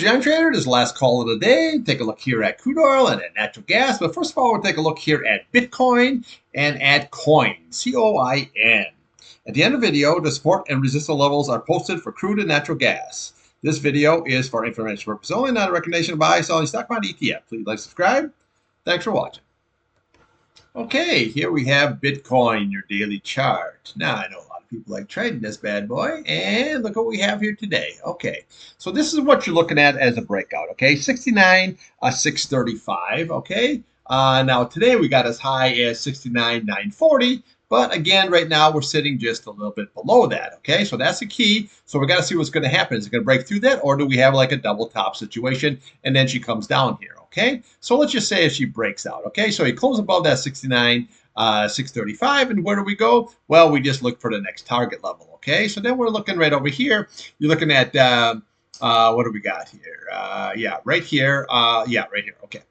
your Irontrader. This is the last call of the day. Take a look here at crude oil and at natural gas. But first of all, we'll take a look here at Bitcoin and at coin, C-O-I-N. At the end of the video, the support and resistance levels are posted for crude and natural gas. This video is for information purposes only, not a recommendation to buy, sell any stock, bond, ETF. Please like, subscribe. Thanks for watching. Okay, here we have Bitcoin, your daily chart. Now, I know a lot of people like trading this bad boy, and look what we have here today. Okay, so this is what you're looking at as a breakout, okay? 69,635, okay? Now, today we got as high as 69,940, but again, right now we're sitting just a little bit below that, okay? So that's the key. So we got to see what's going to happen. Is it going to break through that, or do we have like a double top situation, and then she comes down here? Okay, so let's just say if she breaks out. Okay, so you close above that 69,635, and where do we go? Well, we just look for the next target level. Okay, so then we're looking right over here. You're looking at what do we got here? Yeah, right here. Yeah, right here. Okay.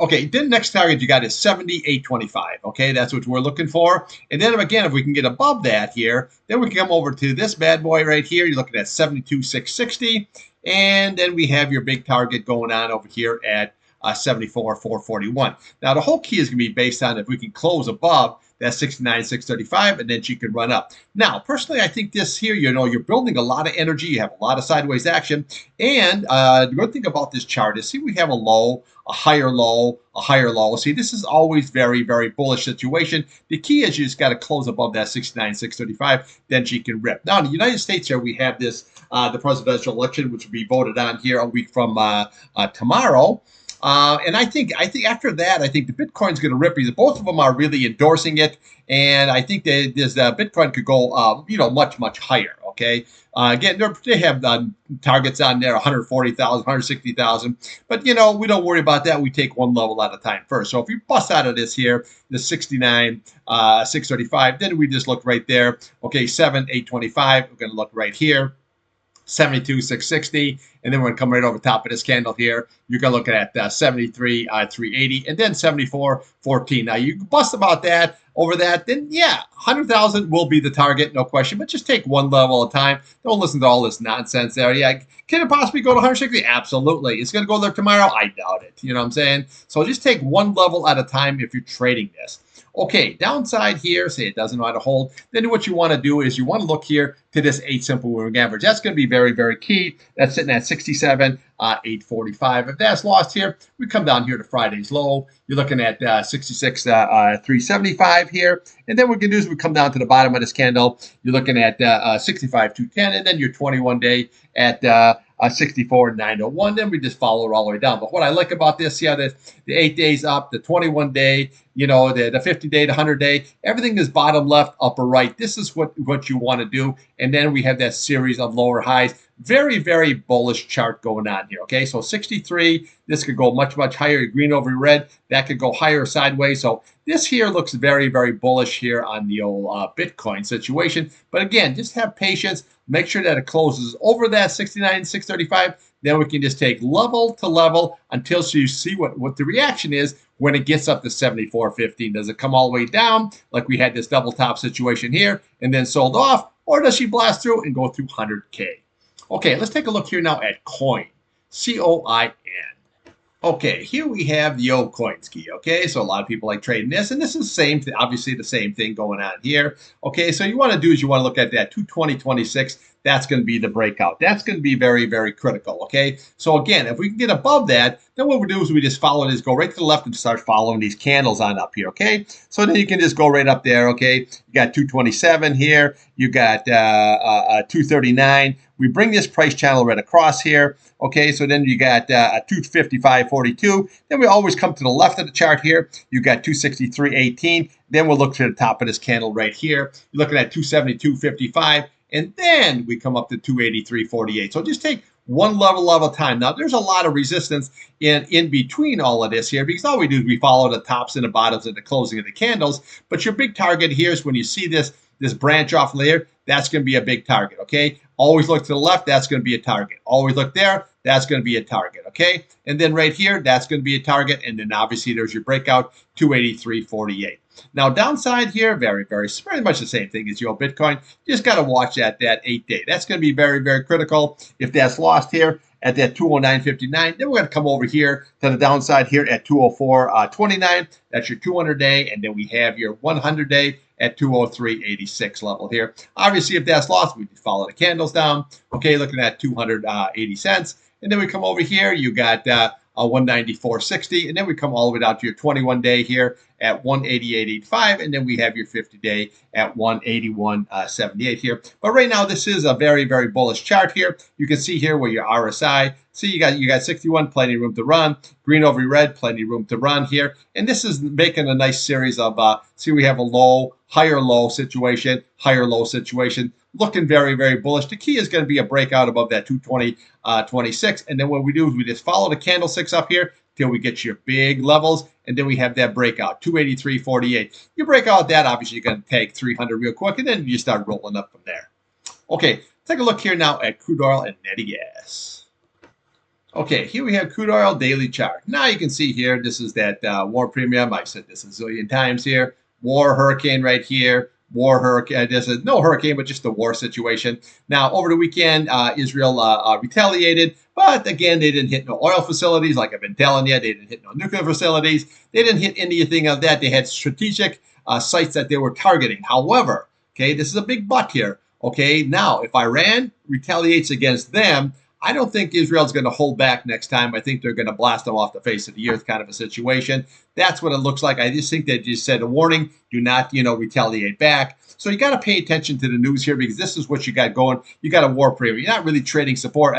Okay, then next target you got is 78.25. Okay, that's what we're looking for. And then again, if we can get above that here, then we can come over to this bad boy right here. You're looking at 72,660. And then we have your big target going on over here at 74,441. Now, the whole key is going to be based on if we can close above that 69,635, and then she can run up. Now, personally, I think this here, you know, you're building a lot of energy. You have a lot of sideways action. And the good thing about this chart is, see, we have a low, a higher low, a higher low. See, this is always very, very bullish situation. The key is you just got to close above that 69,635, then she can rip. Now, in the United States here, we have this, the presidential election, which will be voted on here a week from tomorrow. And I think after that, I think the Bitcoin's going to rip because both of them are really endorsing it, and I think that this Bitcoin could go, you know, much higher. Okay, again, they have targets on there, 140,000, 160,000, but you know, we don't worry about that. We take one level at a time first. So if you bust out of this here, the 69,635, then we just look right there. Okay, 7,825. We're going to look right here. 72,660, and then we're going to come right over top of this candle here. You're going to look at 73,380, and then 74,14. Now, you bust about that, over that, then yeah, 100,000 will be the target, no question, but just take one level at a time. Don't listen to all this nonsense there. Yeah, can it possibly go to 160? Absolutely. It's going to go there tomorrow? I doubt it. You know what I'm saying? So just take one level at a time if you're trading this. Okay, downside here, say it doesn't know how to hold, then what you want to do is you want to look here to this 8 simple moving average. That's going to be very, very key. That's sitting at 67,845. If that's lost here, we come down here to Friday's low. You're looking at 66,375 here. And then what we can do is we come down to the bottom of this candle. You're looking at 65,210, and then your 21-day at 64,901. Then we just follow it all the way down. But what I like about this, yeah, the 8 days up, the 21-day, you know, the 50-day, the 100-day, everything is bottom left, upper right. This is what you want to do. And then we have that series of lower highs. Very, very bullish chart going on here. Okay, so 63, this could go much higher. Green over red, that could go higher sideways. So this here looks very, very bullish here on the old Bitcoin situation. But again, just have patience. Make sure that it closes over that 69,635. Then we can just take level to level until you see what the reaction is when it gets up to 74.15. Does it come all the way down like we had this double top situation here and then sold off? Or does she blast through and go through 100K? Okay, let's take a look here now at coin, C-O-I-N. Okay, here we have the old coin ski. Okay, so a lot of people like trading this, and this is the same thing, obviously the same thing going on here. Okay, so you want to do is you want to look at that 220.26. That's going to be the breakout. That's going to be very, very critical. Okay, so again, if we can get above that, then what we do is we just follow this, go right to the left and start following these candles on up here. Okay, so then you can just go right up there. Okay, you got 227 here, you got 239. We bring this price channel right across here. Okay, so then you got 255.42. Then we always come to the left of the chart here. You got 263.18. Then we'll look to the top of this candle right here. You're looking at 272.55. And then we come up to 283.48. So just take one level at a time. Now, there's a lot of resistance in between all of this here because all we do is we follow the tops and the bottoms and the closing of the candles. But your big target here is when you see this branch off layer, that's going to be a big target, okay? Always look to the left, that's going to be a target. Always look there, that's going to be a target, okay? And then right here, that's going to be a target. And then obviously there's your breakout, 283.48. Now, downside here, very much the same thing as your Bitcoin. You just got to watch that 8 day. That's going to be very, very critical. If that's lost here at that 209.59. Then we're going to come over here to the downside here at 204.29. That's your 200-day. And then we have your 100-day at 203.86 level here. Obviously, if that's lost, we just follow the candles down. Okay, looking at 280 cents. And then we come over here, you got 194.60, and then we come all the way down to your 21-day here at 188.85, and then we have your 50-day at 181.78 here. But right now, this is a very, very bullish chart here. You can see here where your RSI. See, you got 61, plenty of room to run. Green over red, plenty of room to run here. And this is making a nice series of, see, we have a low, higher low situation, higher low situation. Looking very, very bullish. The key is going to be a breakout above that 220.26. And then what we do is we just follow the candlesticks up here till we get your big levels. And then we have that breakout, 283.48. You break out that, obviously you're going to take 300 real quick, and then you start rolling up from there. Okay, take a look here now at crude oil and netty gas. Okay, here we have crude oil daily chart. Now you can see here, this is that war premium. I've said this a zillion times here. War hurricane right here. War hurricane, there's no hurricane, but just the war situation. Now, over the weekend, Israel retaliated, but again, they didn't hit no oil facilities, like I've been telling you. They didn't hit no nuclear facilities. They didn't hit anything of that. They had strategic sites that they were targeting. However, okay, this is a big but here. Okay, now, if Iran retaliates against them, I don't think Israel's going to hold back next time. I think they're going to blast them off the face of the earth, kind of a situation. That's what it looks like. I just think they just said a warning, do not, retaliate back. So you got to pay attention to the news here, because this is what you got going. You got a war premium. You're not really trading support,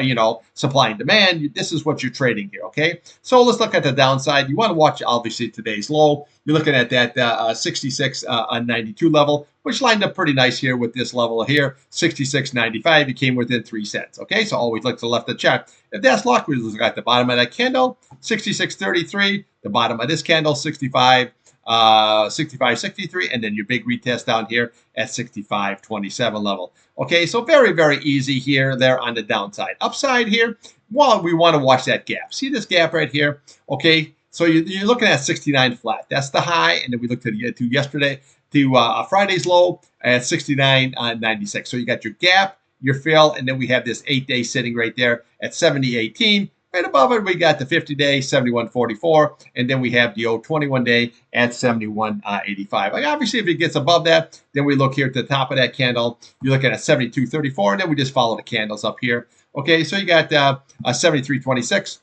supply and demand. This is what you're trading here, okay? So let's look at the downside. You want to watch, obviously, today's low. You're looking at that 66.92 level, which lined up pretty nice here with this level here, 66.95. You came within 3 cents, okay? So always look to the left of the chart. If that's locked, we look at the bottom of that candle, 66.33. The bottom of this candle, 65.63, and then your big retest down here at 65.27 level. Okay, so very, very easy here, there on the downside. Upside here, well, we want to watch that gap. See this gap right here? Okay, so you're looking at 69 flat. That's the high, and then we looked to yesterday, to Friday's low at 69.96. So you got your gap, your fill, and then we have this 8-day sitting right there at 70.18. Right above it, we got the 50-day, 71.44, and then we have the 21-day at 71.85. Like obviously, if it gets above that, then we look here at the top of that candle. You're looking at 72.34, and then we just follow the candles up here. Okay, so you got 73.26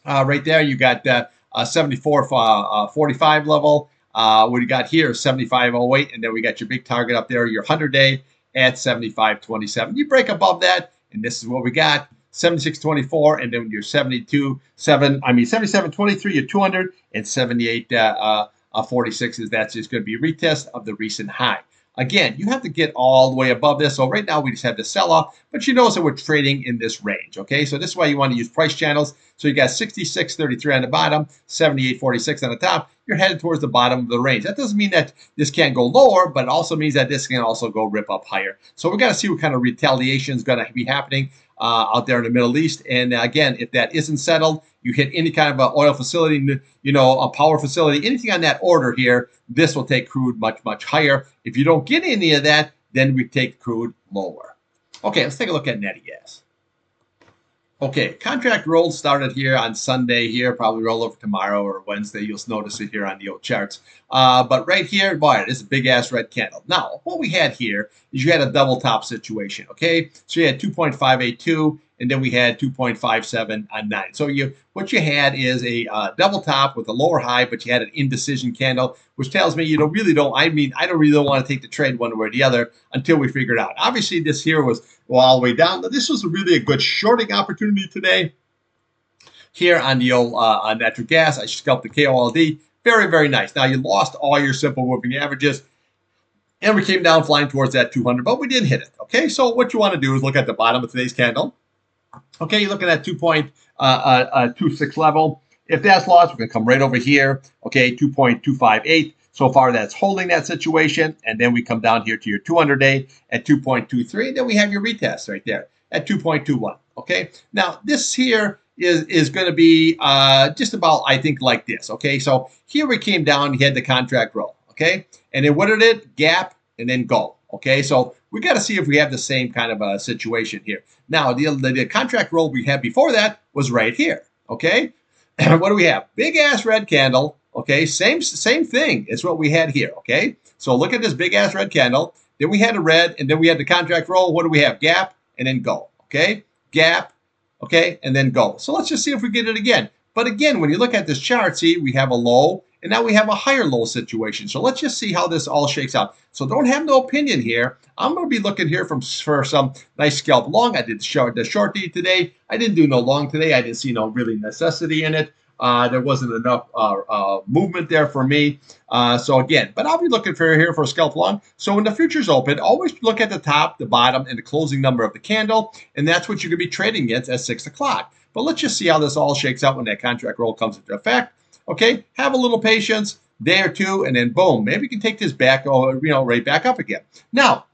right there. You got 74.45 level. What you got here is 75.08, and then we got your big target up there, your 100-day at 75.27. You break above that, and this is what we got. 76.24, and then your 77.23, your 200, and 78.46 is that's just going to be a retest of the recent high. Again, you have to get all the way above this. So right now we just have the sell-off, but you notice that we're trading in this range, okay? So this is why you want to use price channels. So you got 66.33 on the bottom, 78.46 on the top. You're headed towards the bottom of the range. That doesn't mean that this can't go lower, but it also means that this can also go rip up higher. So we're going to see what kind of retaliation is going to be happening out there in the Middle East. And again, if that isn't settled, you hit any kind of an oil facility, a power facility, anything on that order here, this will take crude much, much higher. If you don't get any of that, then we take crude lower. Okay, let's take a look at netty gas. Okay, contract rolls started here on Sunday here, probably roll over tomorrow or Wednesday. You'll notice it here on the old charts. But right here, boy, this is a big-ass red candle. Now, what we had here is you had a double top situation, okay? So you had 2.582, and then we had 2.579. So what you had is a double top with a lower high, but you had an indecision candle, which tells me I don't really want to take the trade one way or the other until we figure it out. Obviously, this here was all the way down. This was really a good shorting opportunity today. Here on the old natural gas, I scalped the KOLD. Very, very nice. Now, you lost all your simple moving averages, and we came down flying towards that 200, but we didn't hit it, okay? So what you want to do is look at the bottom of today's candle. Okay, you're looking at 2.26 level. If that's lost, we're going to come right over here, okay, 2.258. So far, that's holding that situation. And then we come down here to your 200-day at 2.23. Then we have your retest right there at 2.21, okay? Now, this here is going to be just about, I think, like this, okay? So here we came down, you had the contract roll, okay? And then what did it? Gap, and then go, okay? So We got to see if we have the same kind of a situation here. Now, the contract roll we had before that was right here. Okay, what do we have? Big ass red candle. Okay, same thing. It's what we had here. Okay, so look at this big ass red candle. Then we had a red, and then we had the contract roll. What do we have? Gap, and then go. Okay, gap, okay, and then go. So let's just see if we get it again. But again, when you look at this chart, see, we have a low, and now we have a higher low situation. So let's just see how this all shakes out. So don't have no opinion here. I'm going to be looking here for some nice scalp long. I did the short D today. I didn't do no long today. I didn't see no really necessity in it. There wasn't enough movement there for me. So again, but I'll be looking for here for a scalp long. So when the future's open, always look at the top, the bottom, and the closing number of the candle. And that's what you're going to be trading against at 6 o'clock. But let's just see how this all shakes out when that contract roll comes into effect. Okay, have a little patience, day or two, and then boom, maybe we can take this back, right back up again. Now,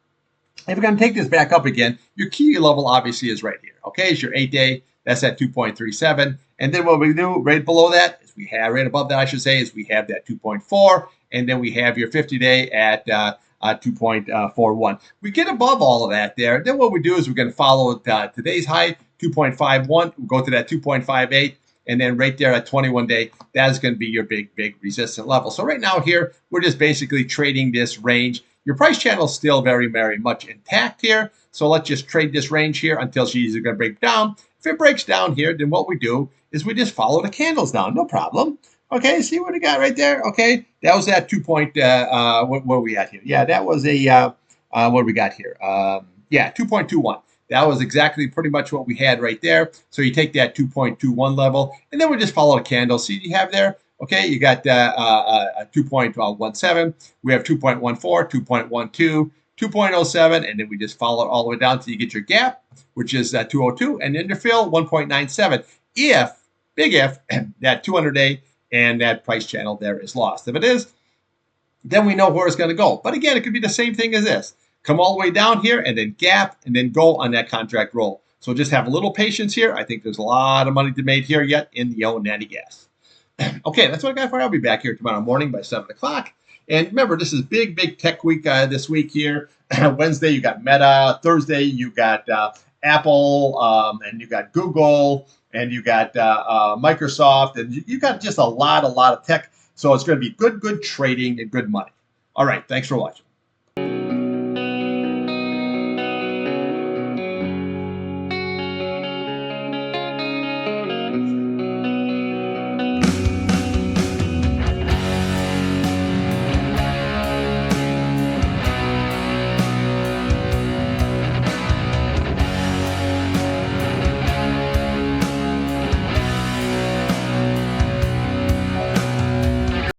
if we're going to take this back up again, your key level obviously is right here. Okay, it's your 8-day. That's at 2.37. And then what we do right below that is we have, right above that, I should say, is we have that 2.4. And then we have your 50-day at 2.41. We get above all of that there. Then what we do is we're going to follow today's high, 2.51. We'll go to that 2.58. And then right there at 21-day, that is going to be your big resistant level. So right now here, we're just basically trading this range. Your price channel is still very much intact here. So let's just trade this range here until she's going to break down. If it breaks down here, then what we do is we just follow the candles down. No problem. Okay, see what we got right there? Okay, that was that 2 point, what are we at here? Yeah, that was a, what do we got here? Yeah, 2.21. That was exactly pretty much what we had right there. So you take that 2.21 level, and then we just follow the candle. See what you have there? Okay, you got 2.17. We have 2.14, 2.12, 2.07, and then we just follow it all the way down until you get your gap, which is 202, and then your fill, 1.97. Big if, that 200-day and that price channel there is lost. If it is, then we know where it's going to go. But again, it could be the same thing as this. Come all the way down here and then gap and then go on that contract roll. So just have a little patience here. I think there's a lot of money to be made here yet in the old natty gas. Okay, that's what I got for you. I'll be back here tomorrow morning by 7 o'clock. And remember, this is big tech week this week here. Wednesday, you got Meta. Thursday, you got Apple, and you got Google, and you got Microsoft, and you got just a lot of tech. So it's going to be good trading and good money. All right, thanks for watching.